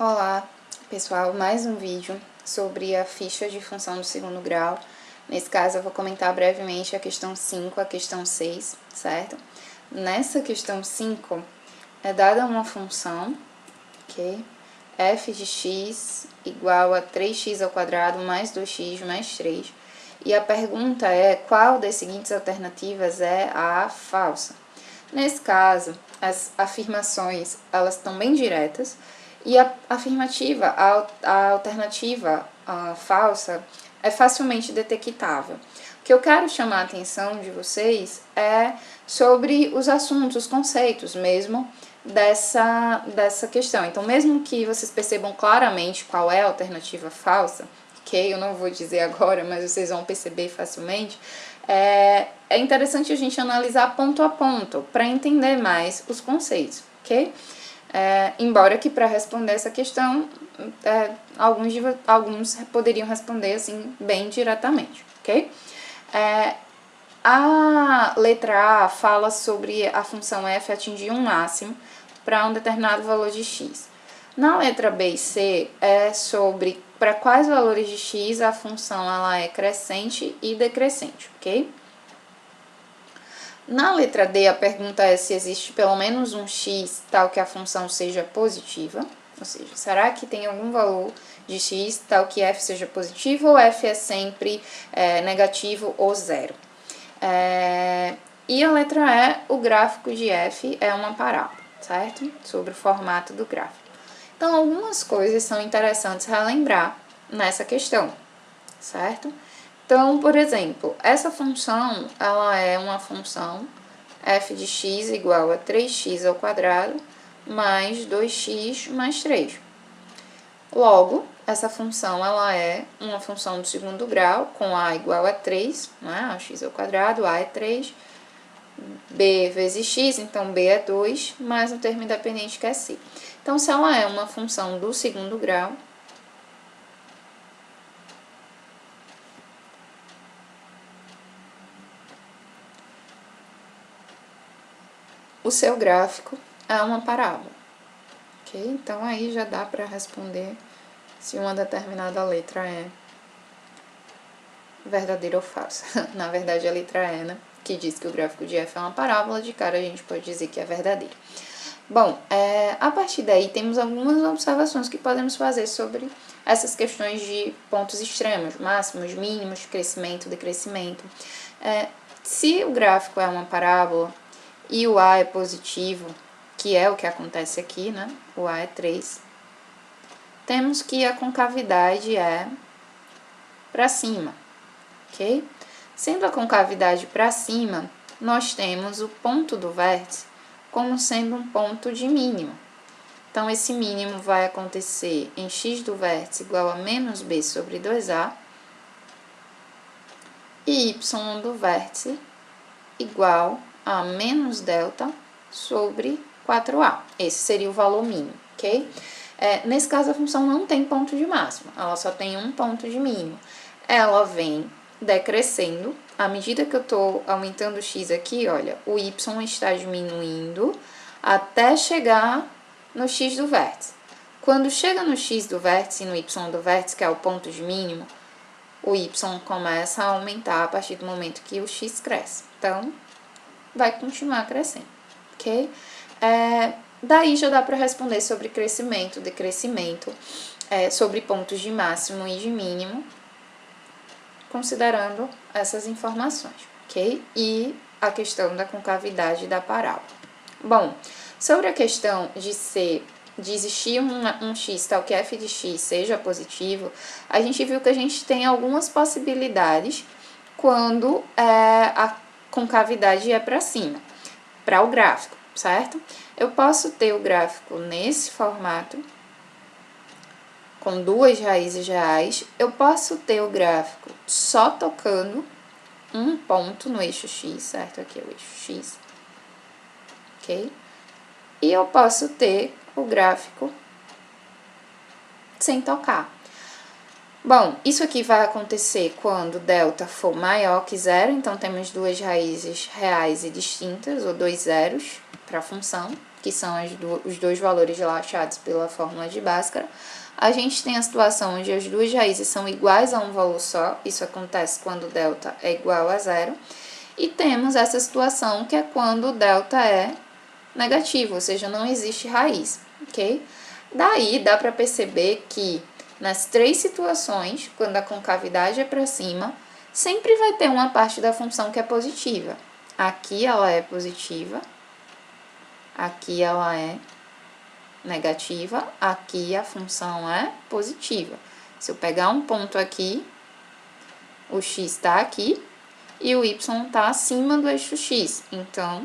Olá, pessoal, mais um vídeo sobre a ficha de função do segundo grau. Nesse caso, eu vou comentar brevemente a questão 5, a questão 6, certo? Nessa questão 5, é dada uma função, ok? F de x igual a 3x ao quadrado mais 2x mais 3. E a pergunta é, qual das seguintes alternativas é a falsa? Nesse caso, as afirmações, elas estão bem diretas, e a afirmativa, a alternativa falsa, é facilmente detectável. O que eu quero chamar a atenção de vocês é sobre os assuntos, os conceitos mesmo dessa questão. Então, mesmo que vocês percebam claramente qual é a alternativa falsa, ok? Eu não vou dizer agora, mas vocês vão perceber facilmente. É interessante a gente analisar ponto a ponto para entender mais os conceitos, ok? Embora que para responder essa questão, alguns poderiam responder assim bem diretamente, ok? A letra A fala sobre a função f atingir um máximo para um determinado valor de x. Na letra B e C é sobre para quais valores de x a função ela é crescente e decrescente, ok? Na letra D, a pergunta é se existe pelo menos um x tal que a função seja positiva, ou seja, será que tem algum valor de x tal que f seja positivo ou f é sempre negativo ou zero? E a letra E, o gráfico de f é uma parábola, certo? Sobre o formato do gráfico. Então, algumas coisas são interessantes relembrar nessa questão, certo? Então, por exemplo, essa função, ela é uma função f de x igual a 3x ao quadrado mais 2x mais 3. Logo, essa função, ela é uma função do segundo grau, com a igual a 3, né? A x ao quadrado, a é 3, b vezes x, então b é 2, mais um termo independente que é c. Então, se ela é uma função do segundo grau, o seu gráfico é uma parábola, ok? Então, aí já dá para responder se uma determinada letra é verdadeira ou falsa. Na verdade, a letra E, né, que diz que o gráfico de f é uma parábola, de cara a gente pode dizer que é verdadeira. Bom, a partir daí temos algumas observações que podemos fazer sobre essas questões de pontos extremos, máximos, mínimos, crescimento, decrescimento. Se o gráfico é uma parábola e o A é positivo, que é o que acontece aqui, né? O A é 3. Temos que a concavidade é para cima, ok? Sendo a concavidade para cima, nós temos o ponto do vértice como sendo um ponto de mínimo. Então, esse mínimo vai acontecer em x do vértice igual a menos b sobre 2a e y do vértice igual a menos delta sobre 4a. Esse seria o valor mínimo, ok? Nesse caso, a função não tem ponto de máximo, ela só tem um ponto de mínimo. Ela vem decrescendo, à medida que eu estou aumentando o x aqui, olha, o y está diminuindo até chegar no x do vértice. Quando chega no x do vértice e no y do vértice, que é o ponto de mínimo, o y começa a aumentar a partir do momento que o x cresce. Então, vai continuar crescendo, ok? Daí já dá para responder sobre crescimento, decrescimento, sobre pontos de máximo e de mínimo, considerando essas informações, ok? E a questão da concavidade da parábola. Bom, sobre a questão de existir um x tal que f de x seja positivo, a gente viu que a gente tem algumas possibilidades quando a concavidade é para cima, para o gráfico, certo? Eu posso ter o gráfico nesse formato, com duas raízes reais. Eu posso ter o gráfico só tocando um ponto no eixo x, certo? Aqui é o eixo x, ok? E eu posso ter o gráfico sem tocar. Bom, isso aqui vai acontecer quando delta for maior que zero, então temos duas raízes reais e distintas, ou dois zeros para a função, que são os dois valores lá achados pela fórmula de Bhaskara. A gente tem a situação onde as duas raízes são iguais a um valor só, isso acontece quando o delta é igual a zero. E temos essa situação que é quando o delta é negativo, ou seja, não existe raiz, ok? Daí dá para perceber que nas três situações, quando a concavidade é para cima, sempre vai ter uma parte da função que é positiva. Aqui ela é positiva, aqui ela é negativa, aqui a função é positiva. Se eu pegar um ponto aqui, o x está aqui e o y está acima do eixo x, então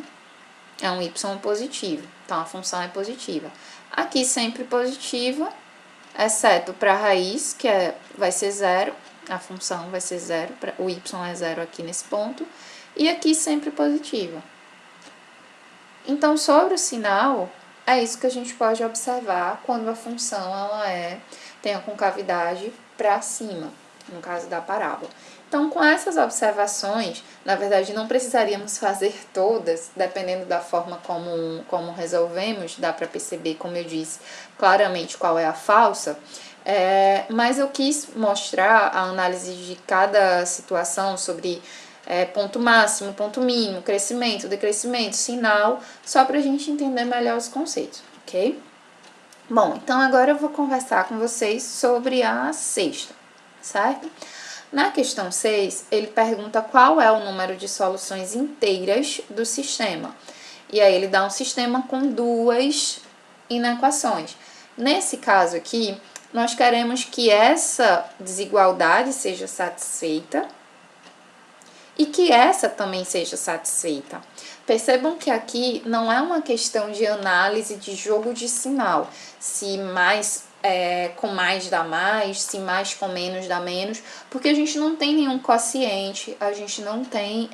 é um y positivo, então a função é positiva. Aqui sempre positiva, exceto para a raiz, que vai ser zero, a função vai ser zero, o y é zero aqui nesse ponto, e aqui sempre positiva. Então, sobre o sinal, é isso que a gente pode observar quando a função tem a concavidade para cima, no caso da parábola. Então, com essas observações, na verdade, não precisaríamos fazer todas, dependendo da forma como resolvemos, dá para perceber, como eu disse, claramente qual é a falsa, mas eu quis mostrar a análise de cada situação sobre ponto máximo, ponto mínimo, crescimento, decrescimento, sinal, só para a gente entender melhor os conceitos, ok? Bom, então agora eu vou conversar com vocês sobre a sexta, certo? Na questão 6, ele pergunta qual é o número de soluções inteiras do sistema. E aí ele dá um sistema com duas inequações. Nesse caso aqui, nós queremos que essa desigualdade seja satisfeita e que essa também seja satisfeita. Percebam que aqui não é uma questão de análise de jogo de sinal, se mais com mais dá mais, se mais com menos dá menos, porque a gente não tem nenhum quociente, a gente não tem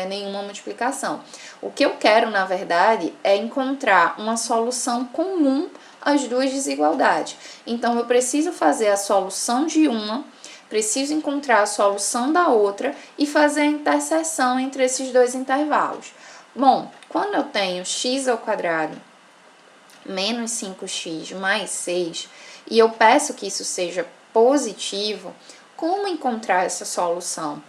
nenhuma multiplicação. O que eu quero, na verdade, é encontrar uma solução comum às duas desigualdades. Então, eu preciso fazer a solução de uma, preciso encontrar a solução da outra e fazer a interseção entre esses dois intervalos. Bom, quando eu tenho x ao quadrado menos 5x mais 6, e eu peço que isso seja positivo, como encontrar essa solução?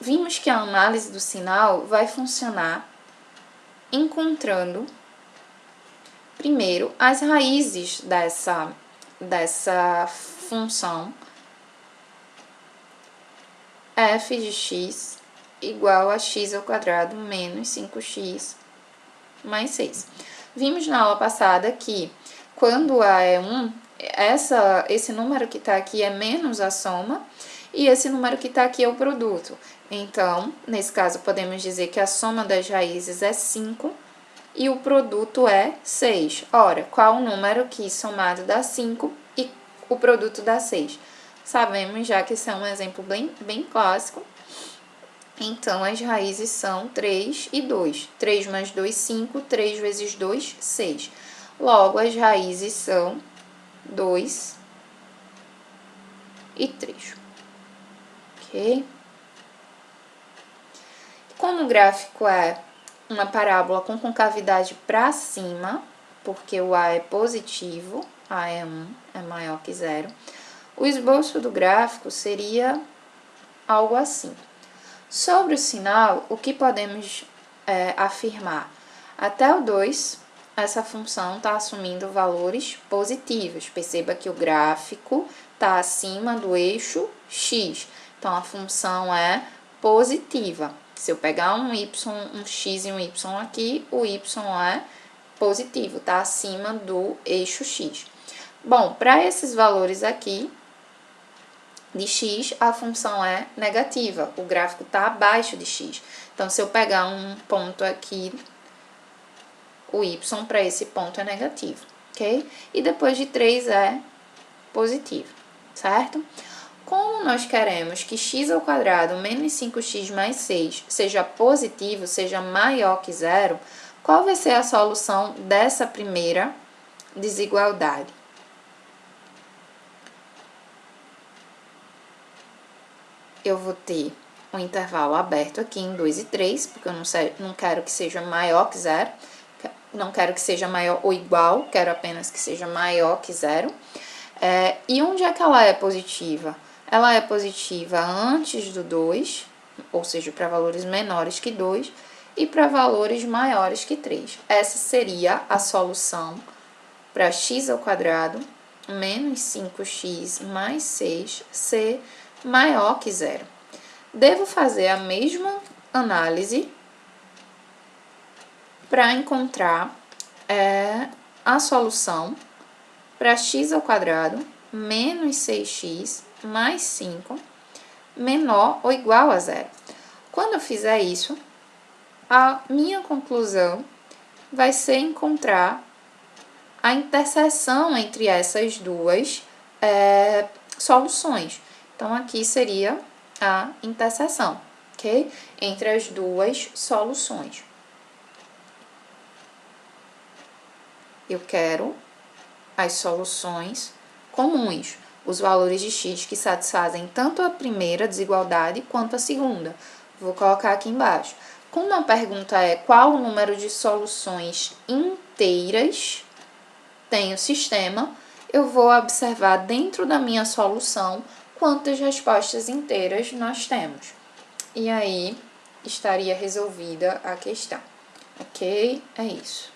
Vimos que a análise do sinal vai funcionar encontrando, primeiro, as raízes dessa função f de x igual a x ao quadrado menos 5x mais 6. Vimos na aula passada que quando A é 1, esse número que está aqui é menos a soma e esse número que está aqui é o produto. Então, nesse caso, podemos dizer que a soma das raízes é 5 e o produto é 6. Ora, qual o número que somado dá 5 e o produto dá 6? Sabemos já que esse é um exemplo bem clássico. Então, as raízes são 3 e 2. 3 mais 2, 5. 3 vezes 2, 6. Logo, as raízes são 2 e 3. Ok? Como o gráfico é uma parábola com concavidade para cima, porque o A é positivo, A é 1, é maior que 0, o esboço do gráfico seria algo assim. Sobre o sinal, o que podemos afirmar? Até o 2, essa função está assumindo valores positivos. Perceba que o gráfico está acima do eixo x. Então, a função é positiva. Se eu pegar um x e um y aqui, o y é positivo, está acima do eixo x. Bom, para esses valores aqui de x, a função é negativa, o gráfico está abaixo de x. Então, se eu pegar um ponto aqui, o y para esse ponto é negativo, ok? E depois de 3 é positivo, certo? Como nós queremos que x ao quadrado menos 5x mais 6 seja positivo, seja maior que 0, qual vai ser a solução dessa primeira desigualdade? Eu vou ter um intervalo aberto aqui em 2 e 3, porque eu não quero que seja maior que 0, não quero que seja maior ou igual, quero apenas que seja maior que 0. E onde é que ela é positiva? Ela é positiva antes do 2, ou seja, para valores menores que 2, e para valores maiores que 3. Essa seria a solução para x ao quadrado menos 5x mais 6 ser maior que 0. Devo fazer a mesma análise para encontrar a solução para x ao quadrado menos 6x mais 5 menor ou igual a 0. Quando eu fizer isso, a minha conclusão vai ser encontrar a interseção entre essas duas soluções. Então, aqui seria a interseção, ok? Entre as duas soluções. Eu quero as soluções comuns, os valores de x que satisfazem tanto a primeira desigualdade quanto a segunda. Vou colocar aqui embaixo. Como a pergunta é qual o número de soluções inteiras tem o sistema, eu vou observar dentro da minha solução quantas respostas inteiras nós temos. E aí estaria resolvida a questão, ok? É isso.